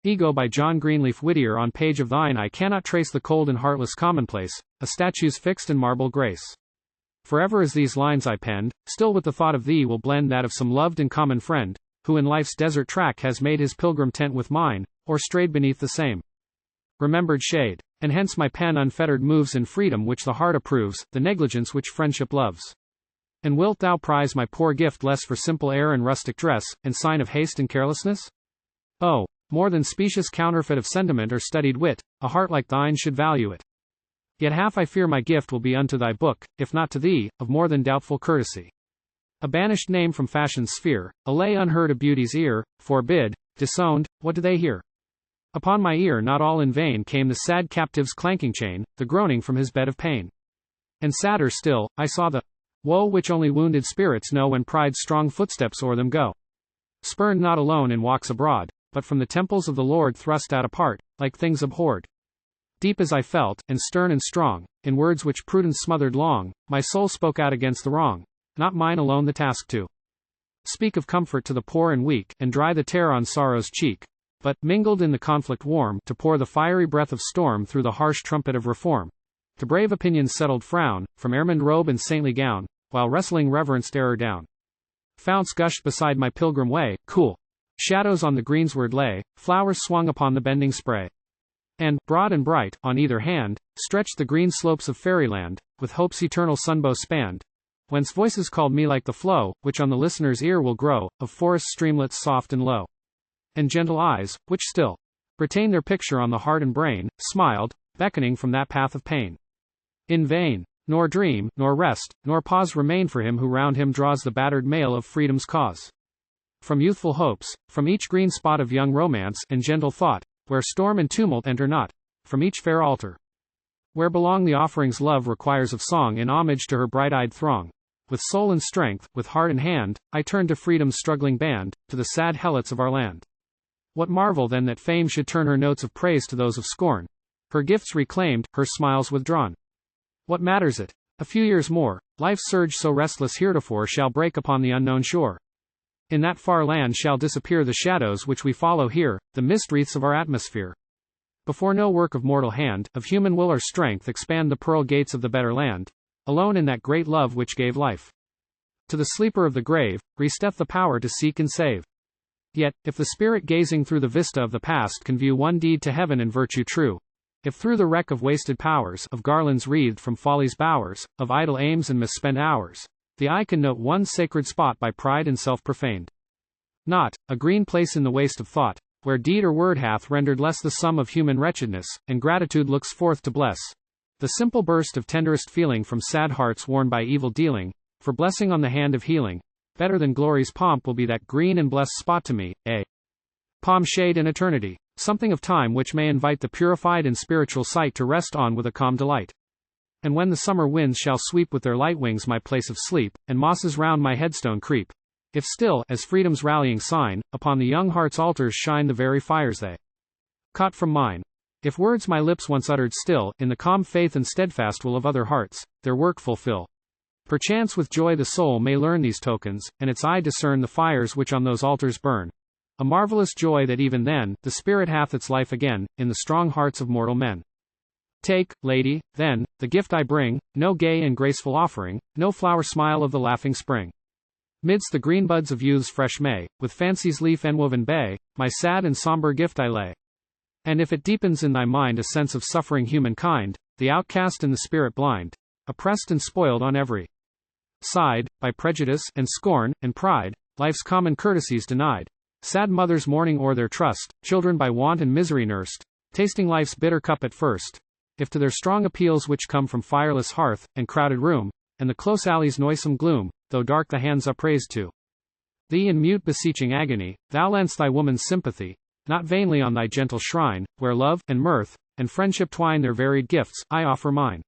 Ego by John Greenleaf. Whittier. On page of thine I cannot trace the cold and heartless commonplace, a statue's fixed in marble grace. Forever as these lines I penned, still with the thought of thee will blend that of some loved and common friend, who in life's desert track has made his pilgrim tent with mine, or strayed beneath the same remembered shade. And hence my pen unfettered moves in freedom which the heart approves, the negligence which friendship loves. And wilt thou prize my poor gift less for simple air and rustic dress, and sign of haste and carelessness? Oh, more than specious counterfeit of sentiment or studied wit, a heart like thine should value it. Yet half I fear my gift will be unto thy book, if not to thee, of more than doubtful courtesy. A banished name from fashion's sphere, a lay unheard of beauty's ear, forbid, disowned, what do they hear? Upon my ear not all in vain came the sad captive's clanking chain, the groaning from his bed of pain. And sadder still, I saw the woe which only wounded spirits know when pride's strong footsteps o'er them go. Spurned not alone in walks abroad, but from the temples of the Lord thrust out apart, like things abhorred. Deep as I felt, and stern and strong, in words which prudence smothered long, my soul spoke out against the wrong, not mine alone the task to speak of comfort to the poor and weak, and dry the tear on sorrow's cheek, but, mingled in the conflict warm, to pour the fiery breath of storm through the harsh trumpet of reform, to brave opinion's settled frown, from ermined robe and saintly gown, while wrestling reverenced error down. Founts gushed beside my pilgrim way, cool shadows on the greensward lay, flowers swung upon the bending spray. And, broad and bright, on either hand, stretched the green slopes of fairyland, with hope's eternal sunbow spanned, whence voices called me like the flow, which on the listener's ear will grow, of forest streamlets soft and low. And gentle eyes, which still retain their picture on the heart and brain, smiled, beckoning from that path of pain. In vain, nor dream, nor rest, nor pause remain for him who round him draws the battered mail of freedom's cause. From youthful hopes, from each green spot of young romance and gentle thought, where storm and tumult enter not, from each fair altar, where belong the offerings love requires of song in homage to her bright-eyed throng, with soul and strength, with heart and hand, I turn to freedom's struggling band, to the sad helots of our land. What marvel then that fame should turn her notes of praise to those of scorn, her gifts reclaimed, her smiles withdrawn? What matters it? A few years more, life's surge so restless heretofore shall break upon the unknown shore. In that far land shall disappear the shadows which we follow here, the mist wreaths of our atmosphere. Before no work of mortal hand, of human will or strength expand the pearl gates of the better land, alone in that great love which gave life. To the sleeper of the grave, resteth the power to seek and save. Yet, if the spirit gazing through the vista of the past can view one deed to heaven and virtue true, if through the wreck of wasted powers, of garlands wreathed from folly's bowers, of idle aims and misspent hours, the eye can note one sacred spot by pride and self profaned. Not, a green place in the waste of thought, where deed or word hath rendered less the sum of human wretchedness, and gratitude looks forth to bless the simple burst of tenderest feeling from sad hearts worn by evil dealing, for blessing on the hand of healing. Better than glory's pomp will be that green and blessed spot to me, a palm shade in eternity, something of time which may invite the purified and spiritual sight to rest on with a calm delight. And when the summer winds shall sweep with their light wings my place of sleep, and mosses round my headstone creep, if still, as freedom's rallying sign, upon the young heart's altars shine the very fires they caught from mine. If words my lips once uttered still, in the calm faith and steadfast will of other hearts, their work fulfill. Perchance with joy the soul may learn these tokens, and its eye discern the fires which on those altars burn. A marvelous joy that even then, the spirit hath its life again, in the strong hearts of mortal men. Take, lady, then, the gift I bring, no gay and graceful offering, no flower smile of the laughing spring. Midst the green buds of youth's fresh May, with fancy's leaf enwoven bay, my sad and somber gift I lay. And if it deepens in thy mind a sense of suffering humankind, the outcast and the spirit blind, oppressed and spoiled on every side, by prejudice, and scorn, and pride, life's common courtesies denied, sad mothers mourning o'er their trust, children by want and misery nursed, tasting life's bitter cup at first, if to their strong appeals which come from fireless hearth, and crowded room, and the close alley's noisome gloom, though dark the hands upraised to thee in mute beseeching agony, thou lend'st thy woman's sympathy, not vainly on thy gentle shrine, where love, and mirth, and friendship twine their varied gifts, I offer mine.